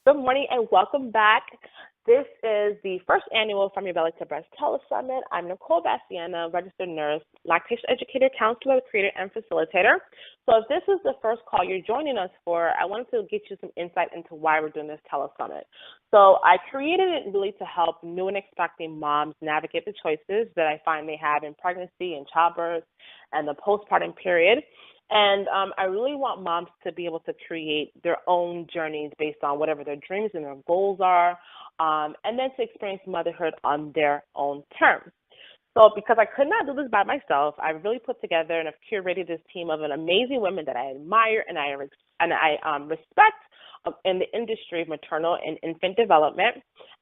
Good morning and welcome back. This is the first annual From Your Belly to Breast Telesummit. I'm Nicole Bastiana, registered nurse, lactation educator, counselor, creator, and facilitator. So if this is the first call you're joining us for, I wanted to get you some insight into why we're doing this telesummit. So I created it really to help new and expecting moms navigate the choices that I find they have in pregnancy and childbirth and the postpartum period. And I really want moms to be able to create their own journeys based on whatever their dreams and their goals are, and then to experience motherhood on their own terms. So because I could not do this by myself, I really put together and have curated this team of an amazing women that I admire and I respect in the industry of maternal and infant development.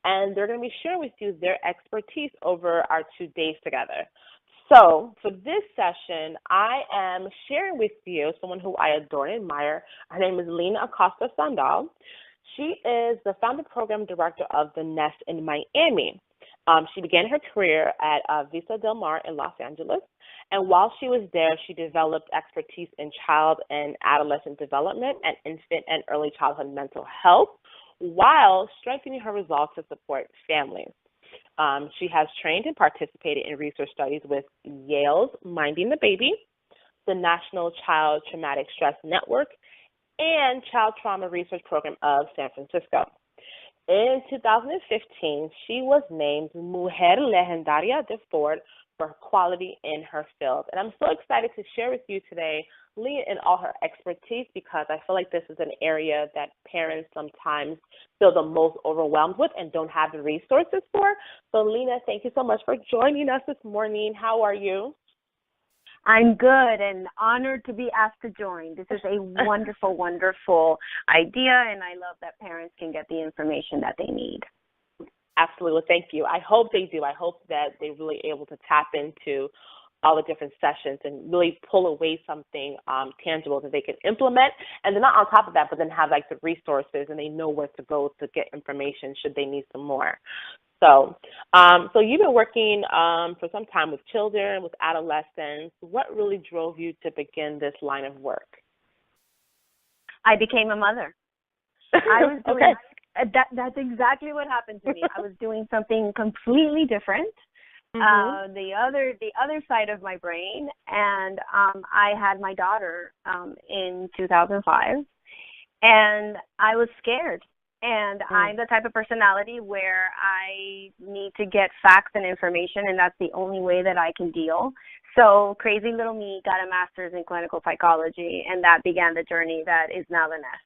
And they're going to be sharing with you their expertise over our 2 days together. So for this session, I am sharing with you someone who I adore and admire. Her name is Lina Acosta Sandal. She is the founder program director of the Nest in Miami. She began her career at Vista Del Mar in Los Angeles, and while she was there, she developed expertise in child and adolescent development and infant and early childhood mental health, while strengthening her resolve to support families. She has trained and participated in research studies with Yale's Minding the Baby, the National Child Traumatic Stress Network, and Child Trauma Research Program of San Francisco. In 2015, she was named Mujer Legendaria de Ford for her quality in her field. And I'm so excited to share with you today Lina in all her expertise, because I feel like this is an area that parents sometimes feel the most overwhelmed with and don't have the resources for. So Lina, thank you so much for joining us this morning. How are you? I'm good and honored to be asked to join. This is a wonderful, wonderful idea, and I love that parents can get the information that they need. Absolutely. Well, thank you. I hope they do. I hope that they're really able to tap into all the different sessions and really pull away something tangible that they can implement. And then not on top of that, but then have like the resources and they know where to go to get information should they need some more. So you've been working for some time with children, with adolescents. What really drove you to begin this line of work? I became a mother. I was doing that's exactly what happened to me. I was doing something completely different. The other side of my brain, and I had my daughter in 2005, and I was scared. And I'm the type of personality where I need to get facts and information, and that's the only way that I can deal. So crazy little me got a master's in clinical psychology, and that began the journey that is now the Nest.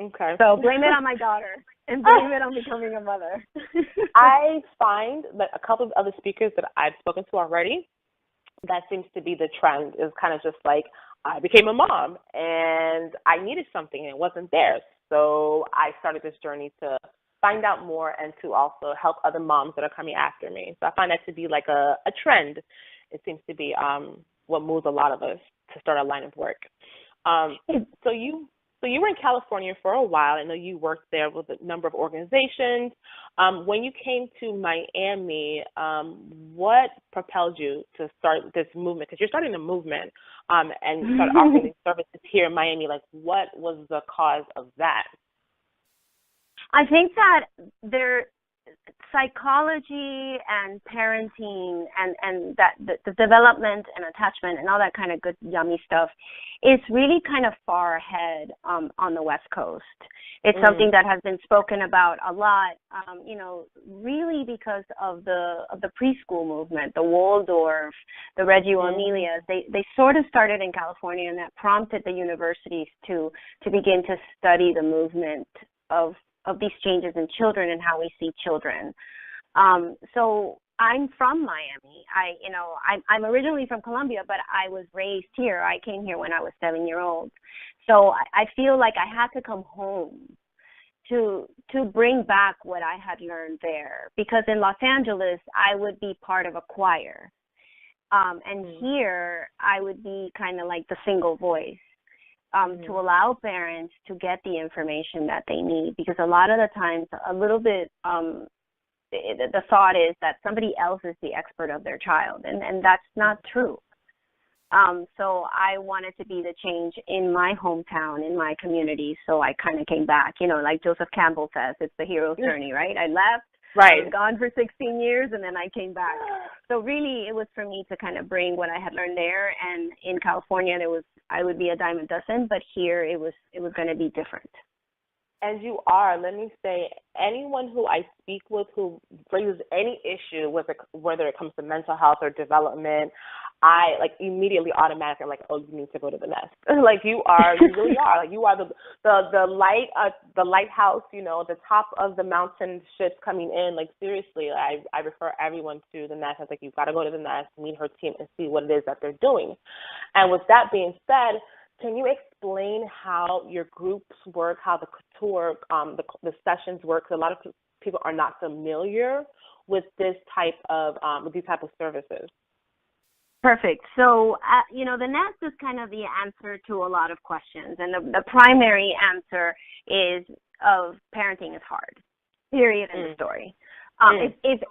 Okay. So blame it on my daughter and blame it on becoming a mother. I find that a couple of other speakers that I've spoken to already, that seems to be the trend, is kind of just like, I became a mom and I needed something and it wasn't there. So I started this journey to find out more and to also help other moms that are coming after me. So I find that to be like a trend. It seems to be what moves a lot of us to start a line of work. So you were in California for a while. I know you worked there with a number of organizations. When you came to Miami, what propelled you to start this movement? Because you're starting a movement and you started offering these services here in Miami. Like, what was the cause of that? I think that psychology and parenting and that the development and attachment and all that kind of good yummy stuff is really kind of far ahead on the West Coast. It's something that has been spoken about a lot, really because of the preschool movement, the Waldorf, the Reggio Emilias. They sort of started in California, and that prompted the universities to begin to study the movement of these changes in children and how we see children. So I'm from Miami. I'm originally from Colombia, but I was raised here. I came here when I was 7 years old. So I feel like I had to come home to bring back what I had learned there. Because in Los Angeles, I would be part of a choir. And here, I would be kind of like the single voice. To allow parents to get the information that they need, because a lot of the times, a little bit, the thought is that somebody else is the expert of their child, and that's not true. So I wanted to be the change in my hometown, in my community. So I kind of came back, like Joseph Campbell says, it's the hero's journey, right? I left, Right. I was gone for 16 years, and then I came back. So really, it was for me to kind of bring what I had learned there. And in California, I would be a dime a dozen, but here it was going to be different. As you are, let me say, anyone who I speak with who raises any issue with it, whether it comes to mental health or development, I immediately automatically oh, you need to go to the nest. You really are. You are the light, the lighthouse. The top of the mountain ships coming in. Seriously, I refer everyone to the nest. I was you've got to go to the nest, meet her team, and see what it is that they're doing. And with that being said, can you explain how your groups work, how the couture, the sessions work? Because a lot of people are not familiar with this type of with these type of services. Perfect. So, the nest is kind of the answer to a lot of questions, and the primary answer is of parenting is hard. Period. End of story. If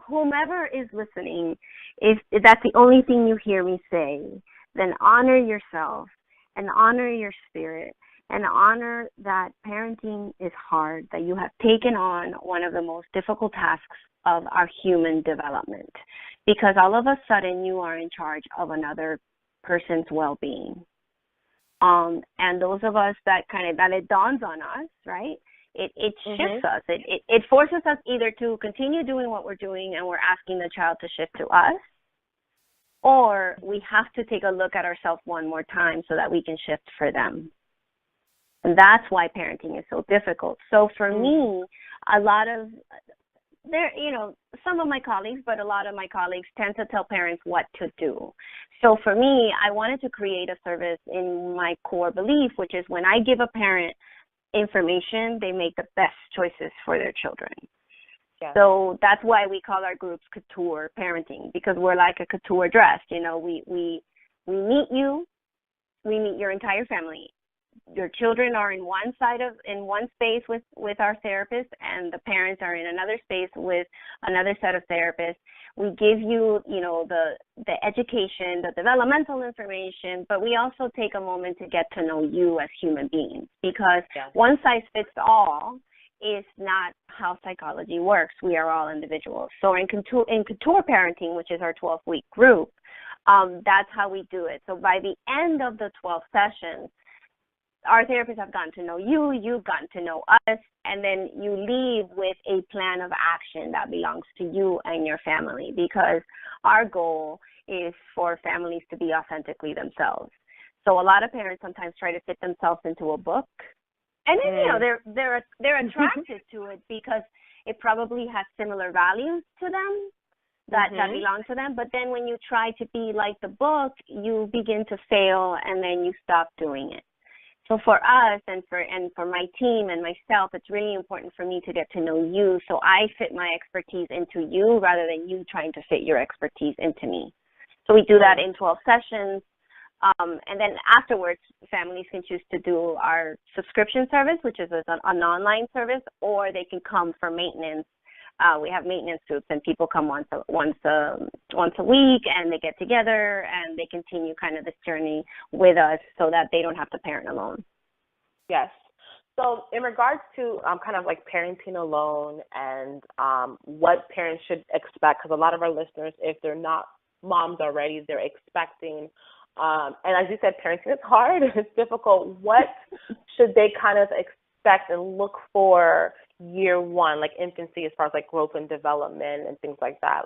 whomever is listening, if that's the only thing you hear me say, then honor yourself and honor your spirit and honor that parenting is hard, that you have taken on one of the most difficult tasks of our human development, because all of a sudden you are in charge of another person's well-being. And those of us that it dawns on us, right? It shifts us. It forces us either to continue doing what we're doing and we're asking the child to shift to us, or we have to take a look at ourselves one more time so that we can shift for them. And that's why parenting is so difficult. So for me, some of my colleagues, but a lot of my colleagues tend to tell parents what to do. So for me, I wanted to create a service in my core belief, which is when I give a parent information, they make the best choices for their children. Yeah. So that's why we call our groups couture parenting, because we're like a couture dress. We meet you, we meet your entire family. Your children are in one space with our therapist, and the parents are in another space with another set of therapists. We give you, the education, the developmental information, but we also take a moment to get to know you as human beings, because one size fits all is not how psychology works. We are all individuals. So in couture parenting, which is our 12-week group, that's how we do it. So by the end of the 12 sessions, our therapists have gotten to know you, you've gotten to know us, and then you leave with a plan of action that belongs to you and your family, because our goal is for families to be authentically themselves. So a lot of parents sometimes try to fit themselves into a book, and then they're attracted to it because it probably has similar values to them that belong to them. But then when you try to be like the book, you begin to fail, and then you stop doing it. So for us and for my team and myself, it's really important for me to get to know you, so I fit my expertise into you rather than you trying to fit your expertise into me. So we do that in 12 sessions. And then afterwards, families can choose to do our subscription service, which is an online service, or they can come for maintenance. We have maintenance groups, and people come once a week, and they get together and they continue kind of this journey with us, so that they don't have to parent alone. Yes. So in regards to kind of parenting alone and what parents should expect, because a lot of our listeners, if they're not moms already, they're expecting. And as you said, parenting is hard. It's difficult. What should they kind of expect and look for year one, infancy, as far as growth and development and things like that?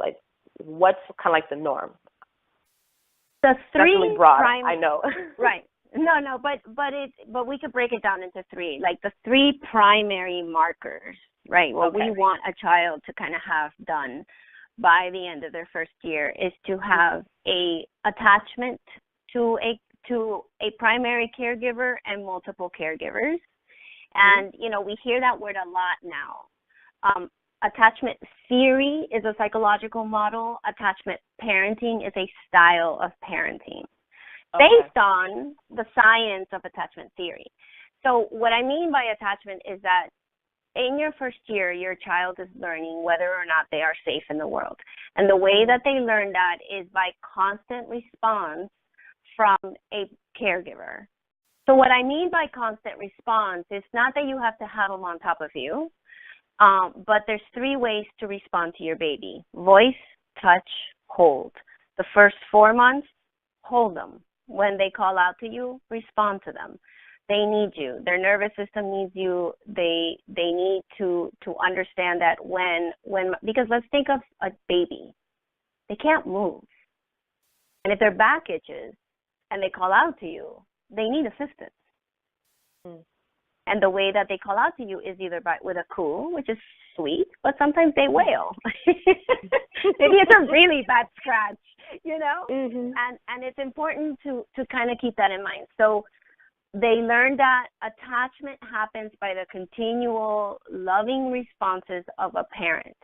What's kind of the norm? The three, that's really broad. I know. Right. No, but we could break it down into three. The three primary markers, right? What we want a child to kind of have done by the end of their first year is to have a attachment to a primary caregiver and multiple caregivers. And, we hear that word a lot now. Attachment theory is a psychological model. Attachment parenting is a style of parenting based on the science of attachment theory. So what I mean by attachment is that in your first year, your child is learning whether or not they are safe in the world. And the way that they learn that is by constant response from a caregiver. So what I mean by constant response is not that you have to have them on top of you, but there's 3 ways to respond to your baby: voice, touch, hold. The first 4 months, hold them. When they call out to you, respond to them. They need you. Their nervous system needs you. They need to understand that when because let's think of a baby. They can't move. And if their back itches and they call out to you, they need assistance. Mm. And the way that they call out to you is either with a coo, which is sweet, but sometimes they wail. Maybe it's a really bad scratch, you know? Mm-hmm. And it's important to kind of keep that in mind. So they learn that attachment happens by the continual loving responses of a parent.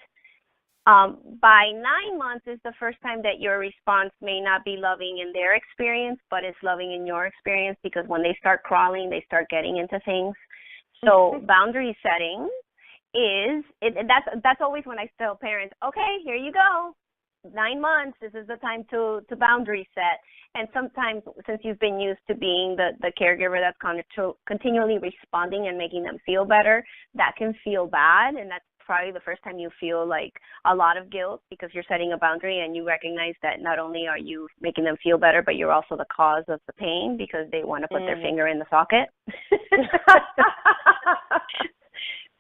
By 9 months is the first time that your response may not be loving in their experience, but it's loving in your experience, because when they start crawling, they start getting into things. So boundary setting that's always when I tell parents, okay, here you go. 9 months, this is the time to boundary set. And sometimes, since you've been used to being the caregiver that's continually responding and making them feel better, that can feel bad, and that's probably the first time you feel like a lot of guilt, because you're setting a boundary and you recognize that not only are you making them feel better, but you're also the cause of the pain because they want to put their finger in the socket.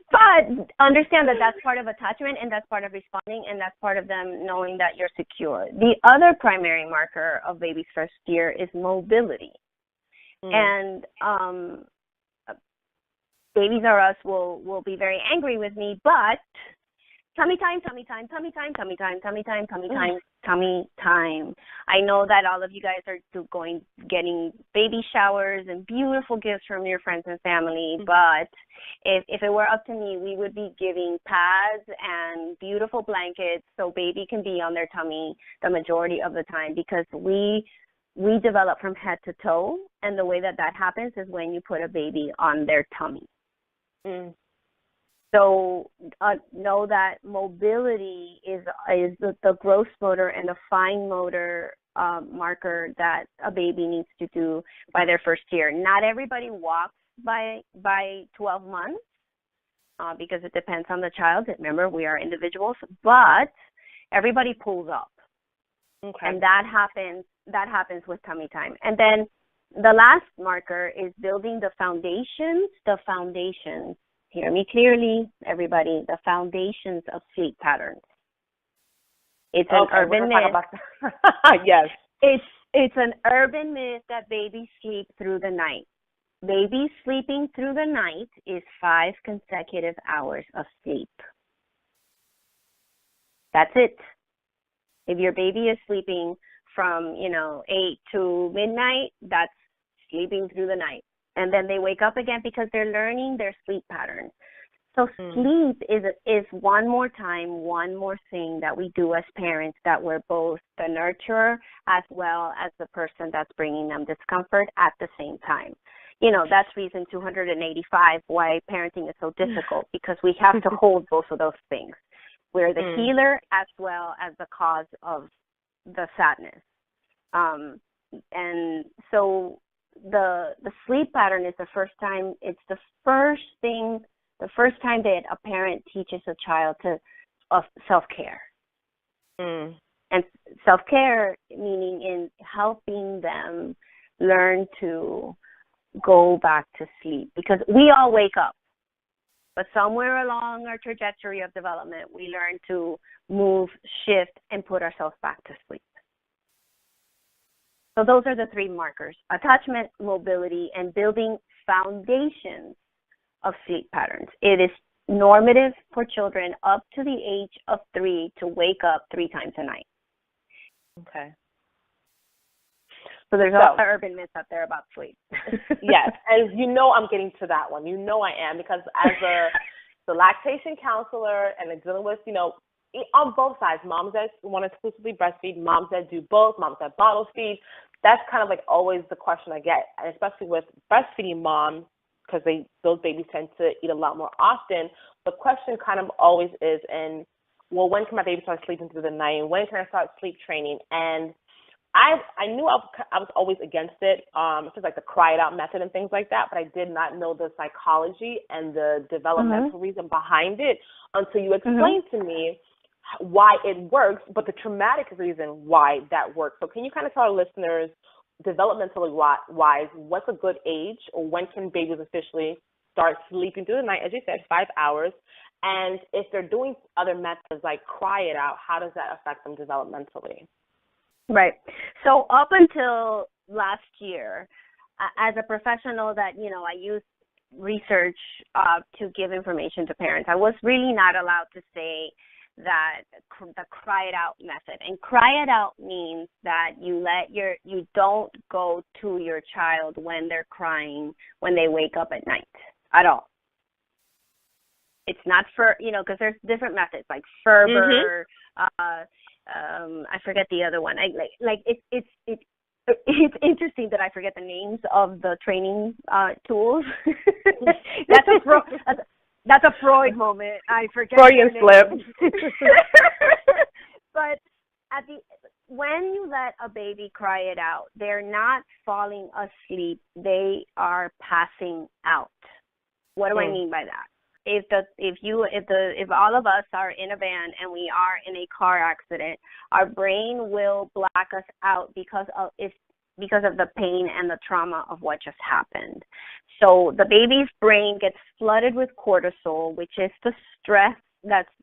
But understand that that's part of attachment, and that's part of responding, and that's part of them knowing that you're secure. The other primary marker of baby's first year is mobility. And Babies R Us will be very angry with me, but tummy time, tummy time, tummy time, tummy time, tummy time, tummy time, tummy time. I know that all of you guys are getting baby showers and beautiful gifts from your friends and family, but if it were up to me, we would be giving pads and beautiful blankets so baby can be on their tummy the majority of the time, because we develop from head to toe, and the way that happens is when you put a baby on their tummy. So know that mobility is the gross motor and the fine motor marker that a baby needs to do by their first year. Not everybody walks by 12 months because it depends on the child. Remember, we are individuals, but everybody pulls up. Okay. And that happens with tummy time. And then the last marker is building the foundations. Hear me clearly, everybody. The foundations of sleep patterns. It's an urban myth. Yes. It's an urban myth that babies sleep through the night. Babies sleeping through the night is 5 consecutive hours of sleep. That's it. If your baby is sleeping from, 8 to midnight, that's sleeping through the night. And then they wake up again because they're learning their sleep patterns. So sleep is one more thing that we do as parents, that we're both the nurturer as well as the person that's bringing them discomfort at the same time. That's reason 285 why parenting is so difficult, because we have to hold both of those things. We're the healer as well as the cause of the sadness. And so the sleep pattern is the first time that a parent teaches a child of self-care. And self-care meaning in helping them learn to go back to sleep, because we all wake up, but somewhere along our trajectory of development, we learn to move, shift, and put ourselves back to sleep. So those are the 3 markers: attachment, mobility, and building foundations of sleep patterns. It is normative for children up to the age of 3 to wake up 3 times a night. Okay. So there's also urban myths out there about sleep. Yes, and I'm getting to that one. I am, because as the lactation counselor and dealing with, on both sides, moms that want to exclusively breastfeed, moms that do both, moms that bottle feed, that's kind of like always the question I get, and especially with breastfeeding moms, because those babies tend to eat a lot more often. The question kind of always is, when can my baby start sleeping through the night? When can I start sleep training? And I knew I was always against it. It's just like the cry it out method and things like that, but I did not know the psychology and the developmental reason behind it until you explained to me why it works, but the traumatic reason why that works. So can you kind of tell our listeners, developmentally wise, what's a good age, or when can babies officially start sleeping through the night, as you said, 5 hours? And if they're doing other methods like cry it out, how does that affect them developmentally? Right. So up until last year, as a professional that, I use research to give information to parents, I was really not allowed to say that the cry it out method. And cry it out means that you don't go to your child when they're crying when they wake up at night at all. It's not because there's different methods like Ferber, I forget the other one. It's interesting that I forget the names of the training tools. That's a Freud moment. I forget. Freudian slip. But when you let a baby cry it out, they're not falling asleep. They are passing out. What do I mean by that? If all of us are in a van and we are in a car accident, our brain will black us out because of the pain and the trauma of what just happened. So the baby's brain gets flooded with cortisol, which is the stress.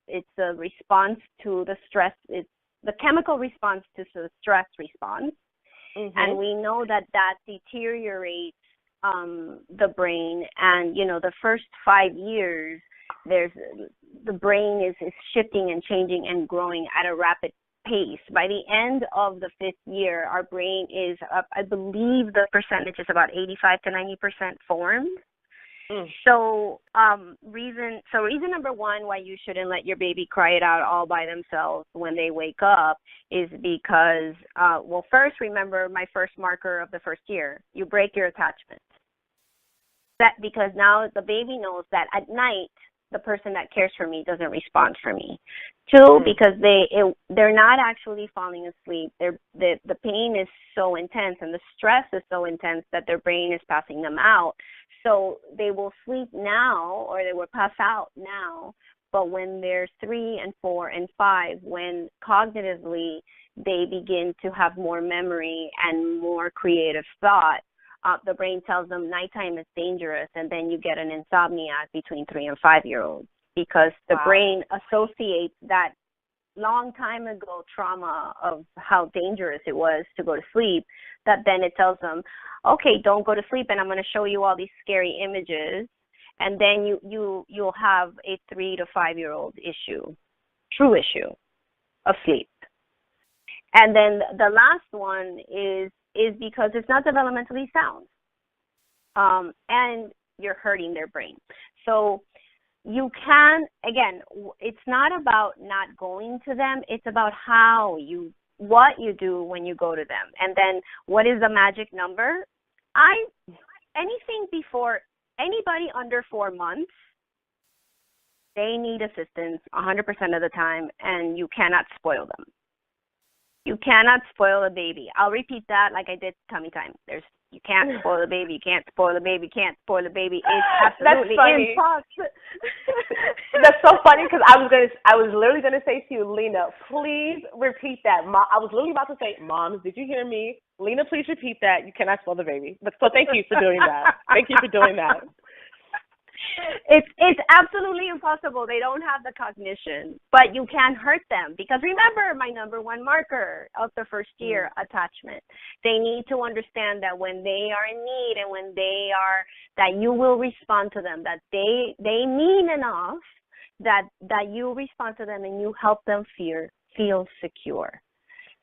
It's a response to the stress. It's the chemical response to the stress response, and we know that deteriorates the brain. And the first 5 years, the brain is shifting and changing and growing at a rapid pace. By the end of the 5th year, our brain is up, I believe the percentage is about 85 to 90% formed. So reason number one why you shouldn't let your baby cry it out all by themselves when they wake up is because, first, remember my first marker of the first year, you break your attachment. Because now the baby knows that at night, the person that cares for me doesn't respond for me. Two, because they're not actually falling asleep. The pain is so intense and the stress is so intense that their brain is passing them out. So they will sleep now, or they will pass out now. But when they're 3 and 4 and 5, when cognitively they begin to have more memory and more creative thought, the brain tells them nighttime is dangerous, and then you get an insomniac between 3 and 5-year-olds because the brain associates that long time ago trauma of how dangerous it was to go to sleep, that then it tells them, okay, don't go to sleep, and I'm going to show you all these scary images, and then you'll have a 3 to 5-year-old true issue of sleep. And then the last one is because it's not developmentally sound, and you're hurting their brain. So you can, again, it's not about not going to them, it's about what you do when you go to them. And then what is the magic number? Anything before, anybody under 4 months, they need assistance 100% of the time, and you cannot spoil them. You cannot spoil a baby. I'll repeat that like I did tummy time. You can't spoil a baby. You can't spoil a baby. You can't spoil a baby. It's absolutely impossible. That's so funny because I was literally gonna say to you, Lina, please repeat that. I was literally about to say, Moms, did you hear me? Lina, please repeat that. You cannot spoil the baby. So thank you for doing that. Thank you for doing that. It's absolutely impossible. They don't have the cognition, but you can hurt them because remember my number one marker of the first year, attachment. They need to understand that when they are in need and that you will respond to them, that they mean enough that you respond to them and you help them feel secure.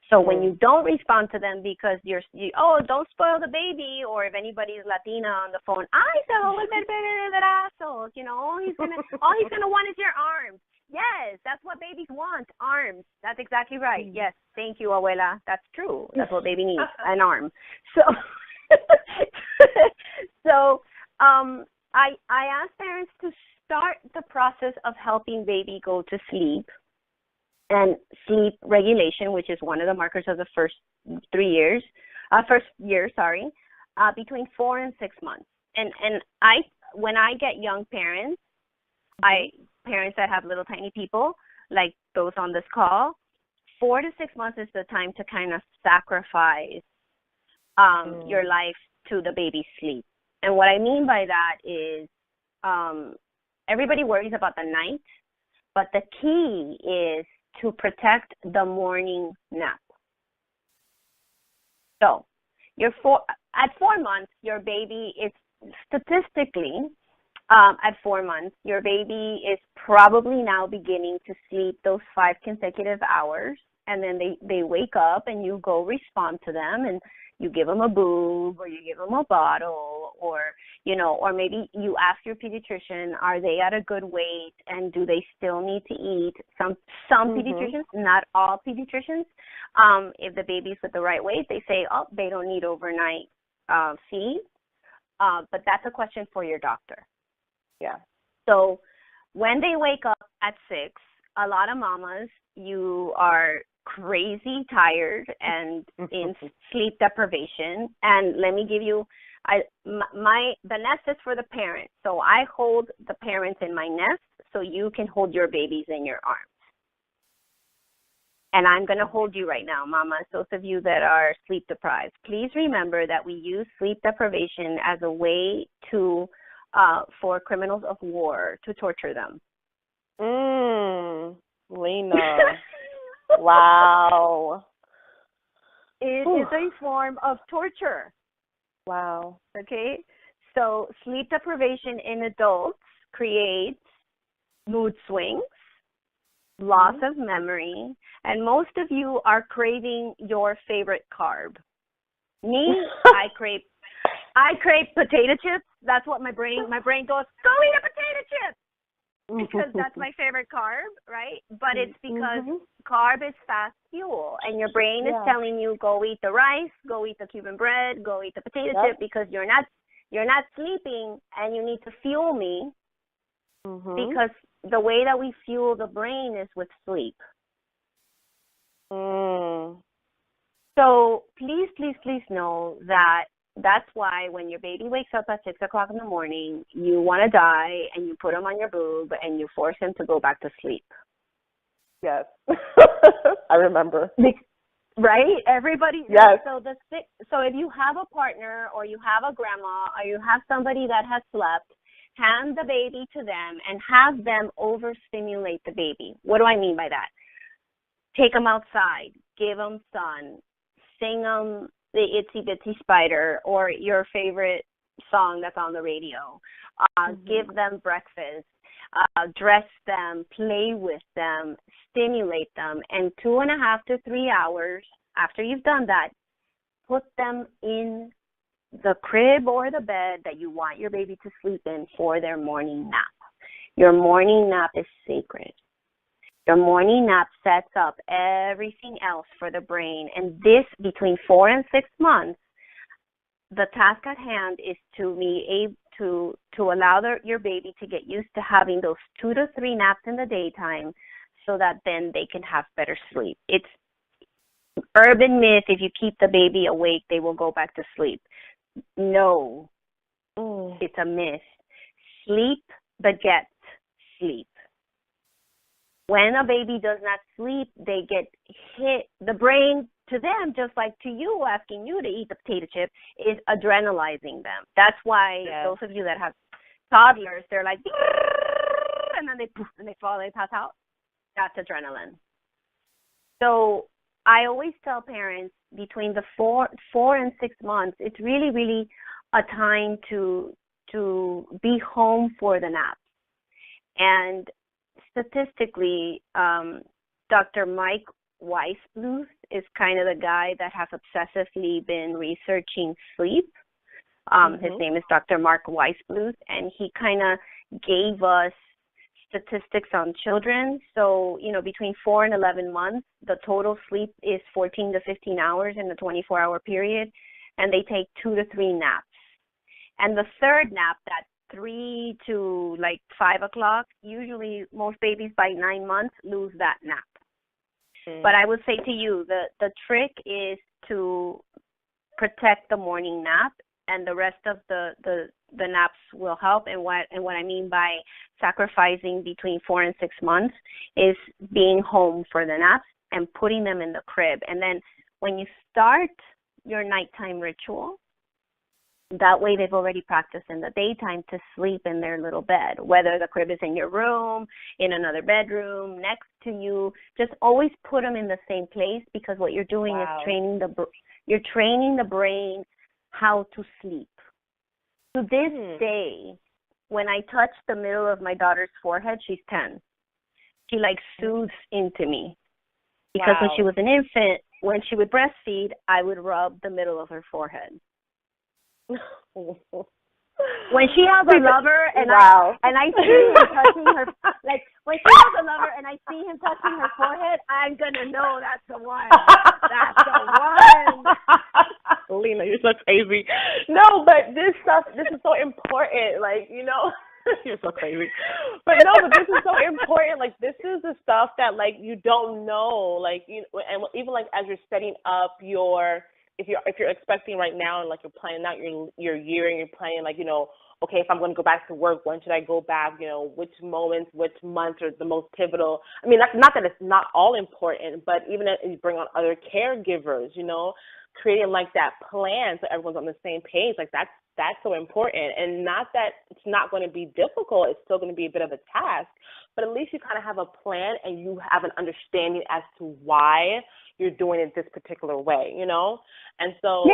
So when you don't respond to them because don't spoil the baby, or if anybody is Latina on the phone, all he's gonna want is your arms. Yes, that's what babies want, arms. That's exactly right. Yes, thank you, abuela. That's true. That's what baby needs, an arm. So, I ask parents to start the process of helping baby go to sleep and sleep regulation, which is one of the markers of the first 3 years, first year, sorry, between 4 and 6 months. And when I get young parents, parents that have little tiny people, like those on this call, 4 to 6 months is the time to kind of sacrifice your life to the baby's sleep. And what I mean by that is everybody worries about the night, but the key is to protect the morning nap. So at 4 months, your baby is statistically, at 4 months, your baby is probably now beginning to sleep those 5 consecutive hours, and then they wake up and you go respond to them and you give them a boob or you give them a bottle, or or maybe you ask your pediatrician, are they at a good weight and do they still need to eat? Some pediatricians, not all pediatricians, if the baby's with the right weight, they say, oh, they don't need overnight feed. But that's a question for your doctor. Yeah. So when they wake up at 6, a lot of mamas, you are crazy tired and in sleep deprivation. And let me give you, the nest is for the parents. So I hold the parents in my nest so you can hold your babies in your arms. And I'm going to hold you right now, mamas, those of you that are sleep deprived. Please remember that we use sleep deprivation as a way to for criminals of war to torture them. Lina. Wow. It is a form of torture. Wow. Okay? So sleep deprivation in adults creates mood swings, loss of memory, and most of you are craving your favorite carb. Me, I crave potato chips. That's what my brain goes, go eat a potato chip, because that's my favorite carb, right? But it's because carb is fast fuel, and your brain is telling you, go eat the rice, go eat the Cuban bread, go eat the potato chip, because you're not sleeping and you need to fuel me, because the way that we fuel the brain is with sleep. So please, please, please know that that's why when your baby wakes up at 6 o'clock in the morning, you want to die and you put him on your boob and you force him to go back to sleep. Yes. I remember. Right? Everybody. Yes. So if you have a partner or you have a grandma or you have somebody that has slept, hand the baby to them and have them overstimulate the baby. What do I mean by that? Take them outside, give them sun, sing them the Itsy Bitsy Spider or your favorite song that's on the radio. Give them breakfast, dress them, play with them, stimulate them, and 2.5 to 3 hours after you've done that, put them in the crib or the bed that you want your baby to sleep in for their morning nap. Your morning nap is sacred. Your morning nap sets up everything else for the brain. And this, between 4 and 6 months, the task at hand is to be able to allow your baby to get used to having those 2 to 3 naps in the daytime so that then they can have better sleep. It's urban myth, if you keep the baby awake, they will go back to sleep. No, it's a myth. Sleep begets sleep. When a baby does not sleep, they get hit. The brain, to them, just like to you, asking you to eat the potato chip, is adrenalizing them. That's why those of you that have toddlers, they're like, and then they fall, they pass out. That's adrenaline. So I always tell parents between the 4 and 6 months, it's really, really a time to be home for the nap. And statistically, Dr. Mike Weisbluth is kind of the guy that has obsessively been researching sleep. His name is Dr. Mark Weisbluth, and he kind of gave us statistics on children. So, between 4 and 11 months, the total sleep is 14 to 15 hours in the 24-hour period, and they take 2 to 3 naps. And the third nap, that 3 to 5 o'clock, usually most babies by 9 months lose that nap. But I would say to you, the trick is to protect the morning nap, and the rest of the naps will help. And what I mean by sacrificing between 4 and 6 months is being home for the naps and putting them in the crib. And then when you start your nighttime ritual, that way they've already practiced in the daytime to sleep in their little bed, whether the crib is in your room, in another bedroom, next to you. Just always put them in the same place, because what you're doing is training the brain how to sleep. To this day, when I touch the middle of my daughter's forehead, she's 10. She soothes into me, because when she was an infant, when she would breastfeed, I would rub the middle of her forehead. When she has a lover and I see him touching her, when she has a lover and I see him touching her forehead, I'm gonna know that's the one. That's the one. Lina, you're so crazy. No, but this is so important. You're so crazy. But this is so important. This is the stuff that you don't know. And even as you're setting up your. If you're expecting right now and you're planning out your year and you're planning okay, if I'm going to go back to work, when should I go back? Which moments, which months are the most pivotal? I mean, that's not that it's not all important, but even as you bring on other caregivers, creating that plan so everyone's on the same page, that's so important. And not that it's not going to be difficult, it's still going to be a bit of a task, but at least you kind of have a plan and you have an understanding as to why you're doing it this particular way, And so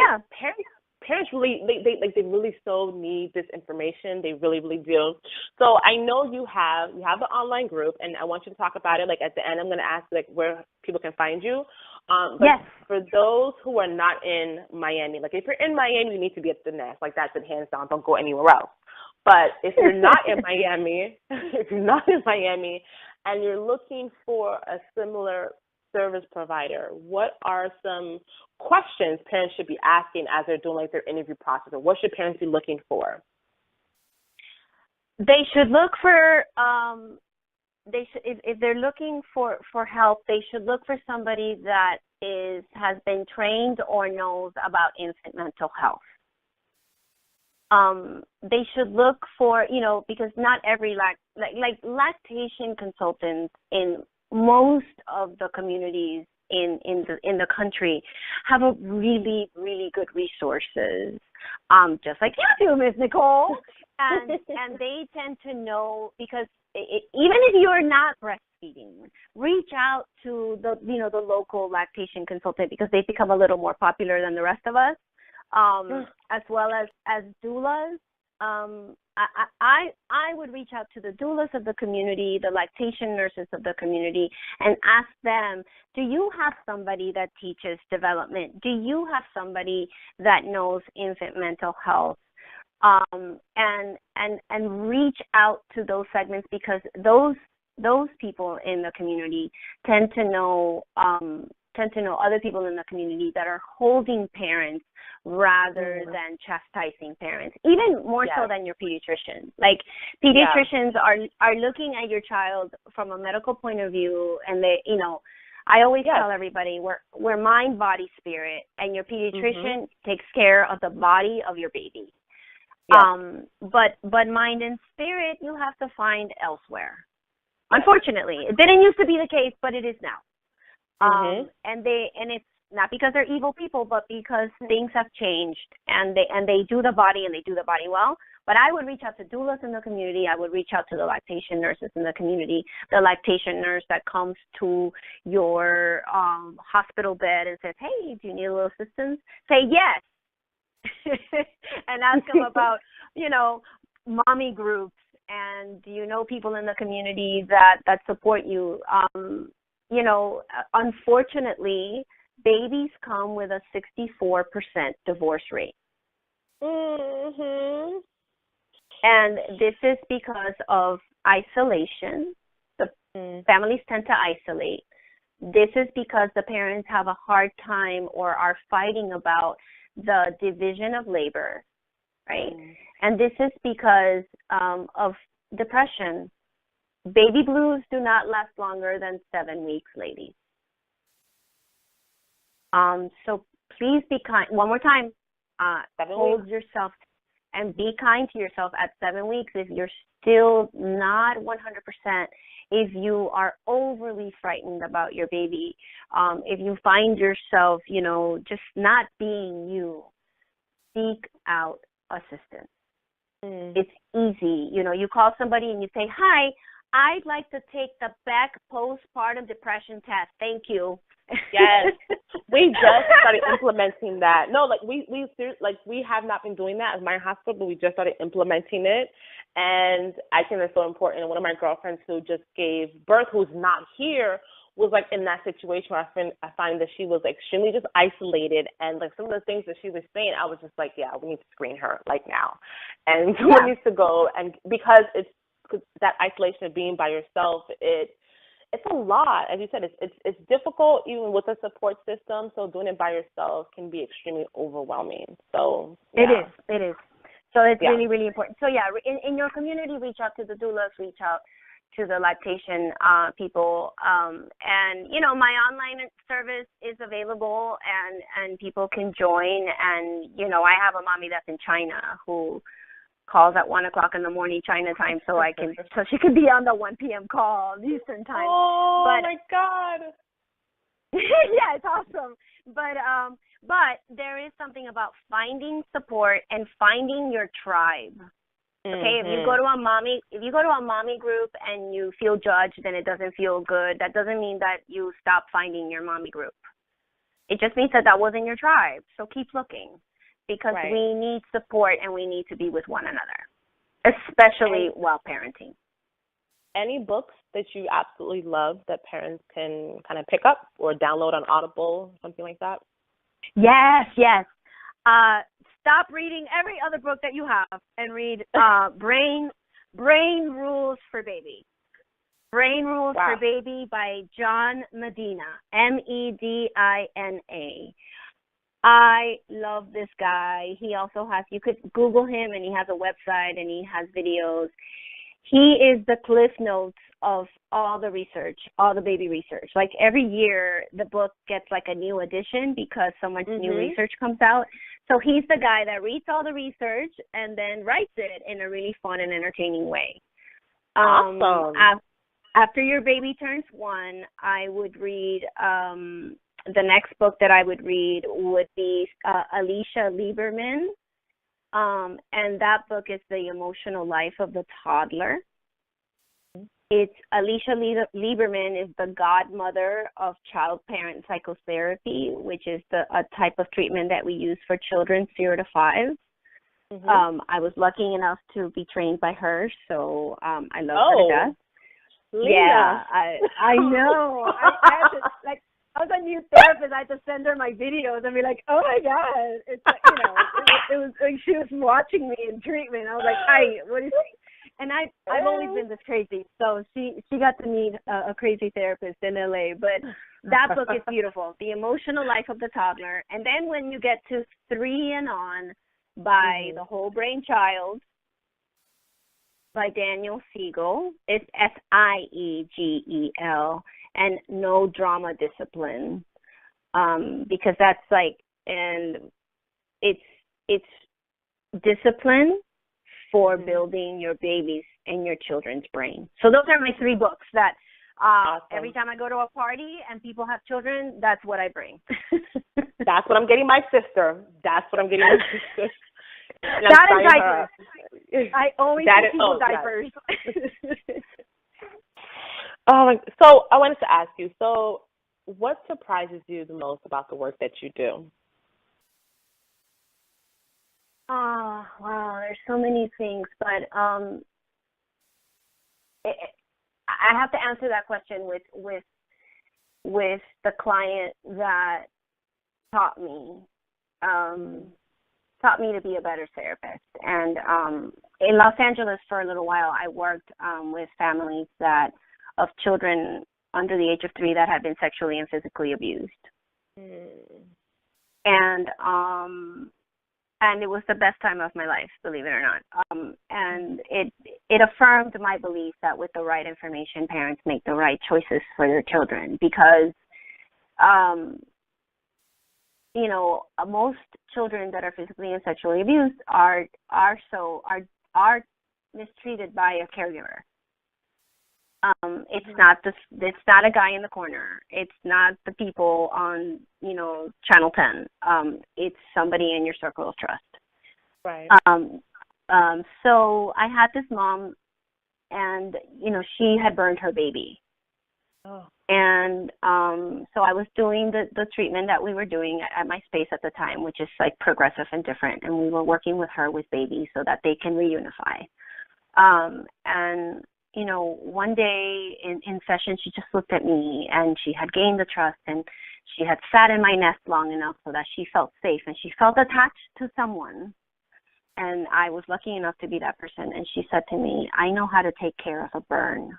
parents really they really so need this information. They really, really do. So I know you have the online group, and I want you to talk about it. At the end, I'm going to ask where people can find you. But yes. For those who are not in Miami, if you're in Miami, you need to be at the nest. That's it, hands down. Don't go anywhere else. But if you're not in Miami, and you're looking for a similar service provider, what are some questions parents should be asking as they're doing their interview process, or what should parents be looking for? They should look for if they're looking for help, they should look for somebody that has been trained or knows about infant mental health. They should look for, because not every lactation consultants in most of the communities in the country have a really, really good resources, just like you do, Ms. Nicole, and they tend to know, because even if you're not breastfeeding, reach out to the local lactation consultant, because they've become a little more popular than the rest of us, as well as doulas. I would reach out to the doulas of the community, the lactation nurses of the community, and ask them, do you have somebody that teaches development? Do you have somebody that knows infant mental health? And reach out to those segments, because those people in the community tend to know other people in the community that are holding parents rather than chastising parents, even more so than your pediatrician. Pediatricians are looking at your child from a medical point of view, and they, I always tell everybody, we're mind, body, spirit, and your pediatrician takes care of the body of your baby. Yes. But mind and spirit, you have to find elsewhere. Unfortunately, it didn't used to be the case, but it is now. And it's not because they're evil people, but because things have changed, and they do the body, and they do the body well. But I would reach out to doulas in the community. I would reach out to the lactation nurses in the community, the lactation nurse that comes to your hospital bed and says, hey, do you need a little assistance? Say yes. And ask them about, mommy groups, and do you know people in the community that support you? Unfortunately, babies come with a 64% divorce rate. Mm-hmm. And this is because of isolation. The families tend to isolate. This is because the parents have a hard time or are fighting about the division of labor, right? And this is because of depression. Baby blues do not last longer than 7 weeks, ladies. So please be kind. One more time. 7 weeks. Hold yourself and be kind to yourself at 7 weeks. If you're still not 100%, if you are overly frightened about your baby, if you find yourself, just not being you, seek out assistance. It's easy. You call somebody and you say, "Hi, I'd like to take the Beck postpartum depression test. Thank you." Yes, we just started implementing that. No, we have not been doing that at my hospital, but we just started implementing it, and I think it's so important. And one of my girlfriends who just gave birth, who's not here, was like in that situation where I find that she was extremely just isolated, and like some of the things that she was saying, I was just like, yeah, we need to screen her like now, and someone needs to go, and because it's that isolation of being by yourself, it's a lot. As you said, it's difficult even with a support system. So doing it by yourself can be extremely overwhelming. So yeah. It is. So it's really, really important. So yeah, in your community, reach out to the doulas, reach out to the lactation people, and my online service is available, and people can join. And I have a mommy that's in China who calls at 1:00 in the morning China time, so she can be on the 1 p.m. call Eastern time. Oh my God! Yeah, it's awesome. But there is something about finding support and finding your tribe. Okay, if you go to a mommy group and you feel judged and it doesn't feel good, that doesn't mean that you stop finding your mommy group. It just means that wasn't your tribe. So keep looking, because we need support and we need to be with one another, especially while parenting. Any books that you absolutely love that parents can kind of pick up or download on Audible, something like that? Yes. Stop reading every other book that you have and read Brain Rules for Baby. Brain Rules for Baby by John Medina, Medina. I love this guy. He also has, you could Google him, and he has a website and he has videos. He is the Cliff Notes of all the research, all the baby research. Like every year, the book gets like a new edition because so much new research comes out. So he's the guy that reads all the research and then writes it in a really fun and entertaining way. Awesome. After your baby turns 1, I would read, the next book that I would read would be Alicia Lieberman. And that book is The Emotional Life of the Toddler. It's Alicia Lieberman is the godmother of child-parent psychotherapy, which is a type of treatment that we use for children 0 to 5. I was lucky enough to be trained by her, so I love her to death. Lina. Yeah, I know. I had to, like, I was a new therapist. I had to send her my videos and be like, "Oh my God!" It's like, it was like she was watching me in treatment. I was like, "Hi, what is?" And I've always been this crazy, so she got to meet a crazy therapist in LA. But that book is beautiful, The Emotional Life of the Toddler. And then when you get to 3 and On, by The Whole Brain Child, by Daniel Siegel. It's Siegel, and No Drama Discipline, because that's like, and it's discipline for building your baby's and your children's brain. So those are my 3 books that awesome. Every time I go to a party and people have children, that's what I bring. That's what I'm getting my sister. That is diapers. I always give people diapers. So I wanted to ask you, so what surprises you the most about the work that you do? Oh, wow, there's so many things, but I have to answer that question with the client that taught me to be a better therapist. And in Los Angeles for a little while, I worked with families of children under the age of 3 that had been sexually and physically abused. And it was the best time of my life, believe it or not. And it affirmed my belief that with the right information, parents make the right choices for their children, because most children that are physically and sexually abused are mistreated by a caregiver. It's not a guy in the corner. It's not the people on, Channel 10. It's somebody in your circle of trust. Right. So I had this mom, and, she had burned her baby. Oh. And so I was doing the treatment that we were doing at my space at the time, which is like progressive and different. And we were working with her with babies so that they can reunify. And, one day in session, she just looked at me, and she had gained the trust, and she had sat in my nest long enough so that she felt safe and she felt attached to someone. And I was lucky enough to be that person. And she said to me, "I know how to take care of a burn."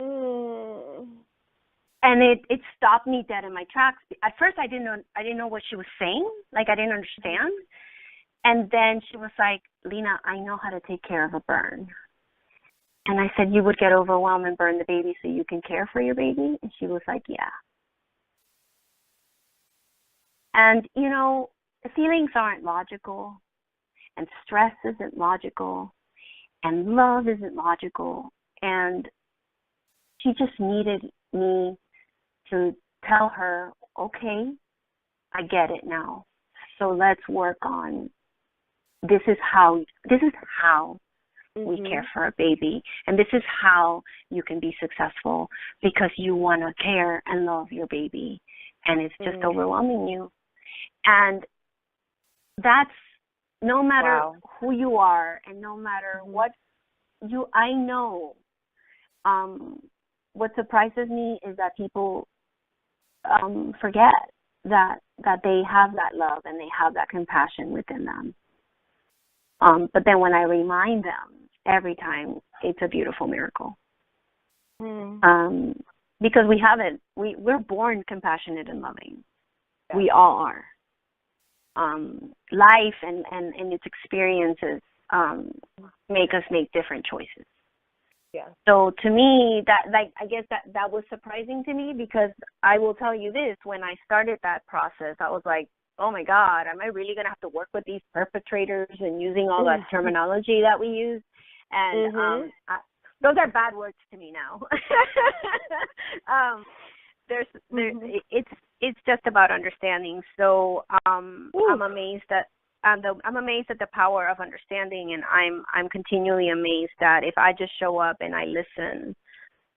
Mm. And it stopped me dead in my tracks. At first, I didn't know what she was saying. Like, I didn't understand. And then she was like, "Lina, I know how to take care of a burn." And I said, "You would get overwhelmed and burn the baby so you can care for your baby?" And she was like, "Yeah." And, feelings aren't logical, and stress isn't logical, and love isn't logical. And she just needed me to tell her, "Okay, I get it now. So let's work on this is how we care for a baby, and this is how you can be successful, because you want to care and love your baby, and it's just overwhelming you." And that's, no matter who you are, and no matter what I know, what surprises me is that people forget that they have that love and they have that compassion within them. But then when I remind them every time, it's a beautiful miracle. Because we have it. We're born compassionate and loving. Yeah. We all are. Life and its experiences make us make different choices. Yeah. So to me, I guess that was surprising to me, because I will tell you this: when I started that process, I was like, "Oh my God, am I really going to have to work with these perpetrators and using all that terminology that we use?" And those are bad words to me now. It's just about understanding. So I'm amazed at the power of understanding, and I'm continually amazed that if I just show up and I listen,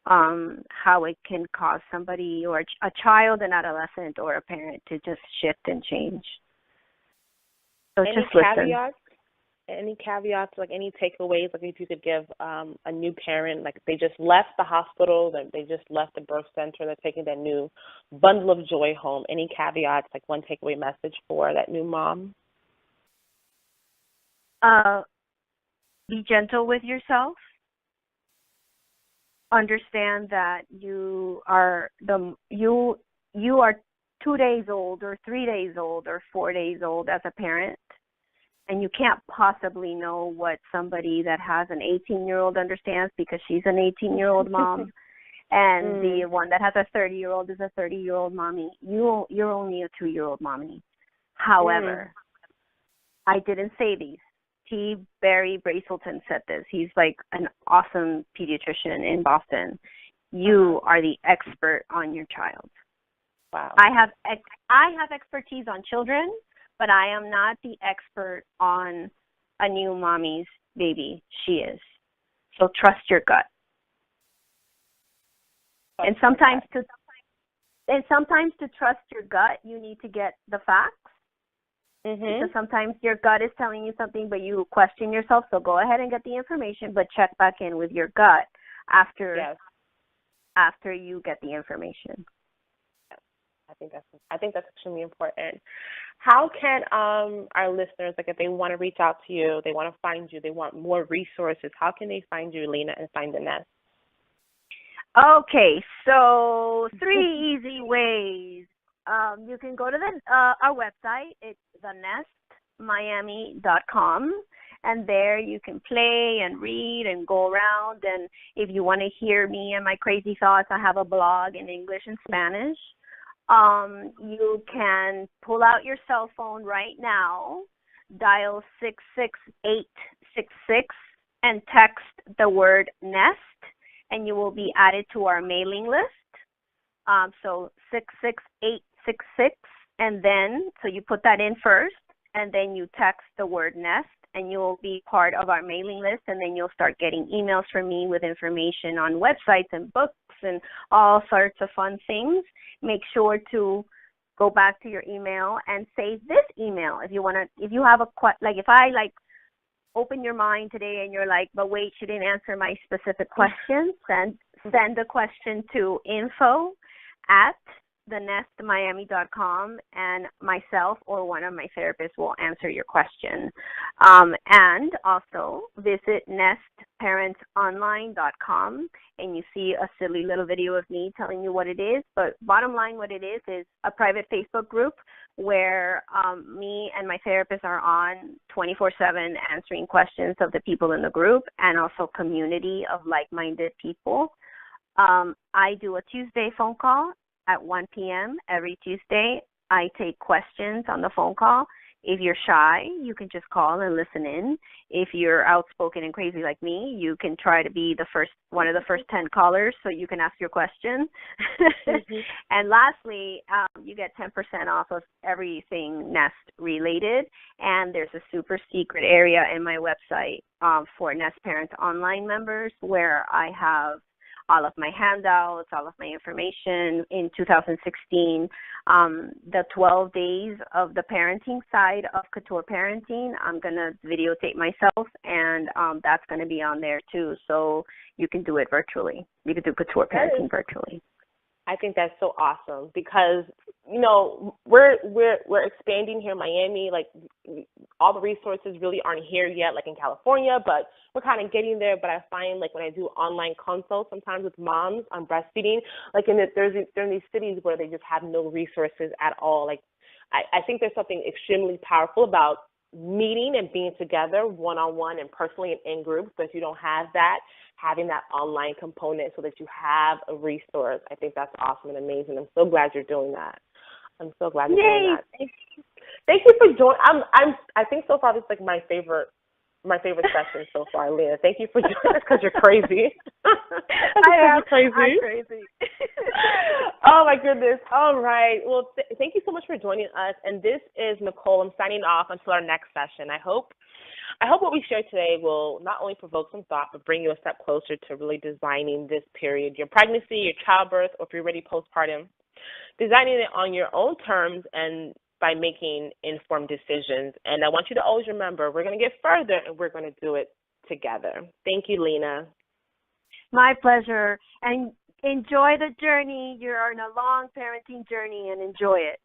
how it can cause somebody, or a child, an adolescent, or a parent to just shift and change. So any just listen. Caveats? Any caveats, like any takeaways, like if you could give a new parent, like they just left the hospital, they just left the birth center, they're taking that new bundle of joy home. Any caveats, like one takeaway message for that new mom? Be gentle with yourself. Understand that you are 2 days old, or 3 days old, or 4 days old as a parent, and you can't possibly know what somebody that has an 18-year-old understands, because she's an 18-year-old mom, and the one that has a 30-year-old is a 30-year-old mommy. You're only a 2-year-old mommy. However, I didn't say these. T. Barry Brazelton said this. He's like an awesome pediatrician in Boston. You are the expert on your child. Wow. I have expertise on children, but I am not the expert on a new mommy's baby. She is. So trust your gut. And sometimes to trust your gut, you need to get the facts. Because sometimes your gut is telling you something, but you question yourself. So go ahead and get the information, but check back in with your gut after you get the information. I think that's extremely important. How can our listeners, like if they want to reach out to you, they want to find you, they want more resources, how can they find you, Lina, and find the nest? Okay, so 3 easy ways. You can go to our website. It's thenestmiami.com, and there you can play and read and go around. And if you want to hear me and my crazy thoughts, I have a blog in English and Spanish. You can pull out your cell phone right now, dial 66866, and text the word nest, and you will be added to our mailing list. So 66866, and then, so you put that in first, and then you text the word nest, and you'll be part of our mailing list, and then you'll start getting emails from me with information on websites and books and all sorts of fun things. Make sure to go back to your email and save this email if you want to, if you have a, if I open your mind today and you're like, but wait, she didn't answer my specific question, send the question to info@thenestmiami.com, and myself or one of my therapists will answer your question. And also visit nestparentsonline.com, and you see a silly little video of me telling you what it is. But bottom line, what it is a private Facebook group where me and my therapist are on 24/7 answering questions of the people in the group, and also community of like-minded people. I do a Tuesday phone call at 1 p.m. every Tuesday. I take questions on the phone call. If you're shy, you can just call and listen in. If you're outspoken and crazy like me, you can try to be one of the first 10 callers so you can ask your question. Mm-hmm. And lastly, you get 10% off of everything Nest related. And there's a super secret area in my website for Nest Parents Online members where I have all of my handouts, all of my information. In 2016, the 12 days of the parenting side of Couture Parenting, I'm going to videotape myself, and that's going to be on there too. So you can do it virtually. You can do Couture Parenting virtually. I think that's so awesome because, we're expanding here in Miami. Like, all the resources really aren't here yet, like in California, but we're kind of getting there. But I find, like, when I do online consults sometimes with moms on breastfeeding, like there are these cities where they just have no resources at all. Like, I think there's something extremely powerful about meeting and being together one-on-one and personally and in groups. But if you don't have that, having that online component so that you have a resource, I think that's awesome and amazing. I'm so glad you're doing that. I'm so glad you're doing that. Thank you for joining. I think so far this is like my favorite session so far, Lina. Thank you for joining us because you're crazy. I'm crazy. Oh my goodness. All right. Well, thank you so much for joining us. And this is Nicole. I'm signing off until our next session. I hope what we shared today will not only provoke some thought, but bring you a step closer to really designing this period, your pregnancy, your childbirth, or if you're ready postpartum, designing it on your own terms and by making informed decisions. And I want you to always remember, we're going to get further and we're going to do it together. Thank you, Lina. My pleasure. And enjoy the journey. You're on a long parenting journey, and enjoy it.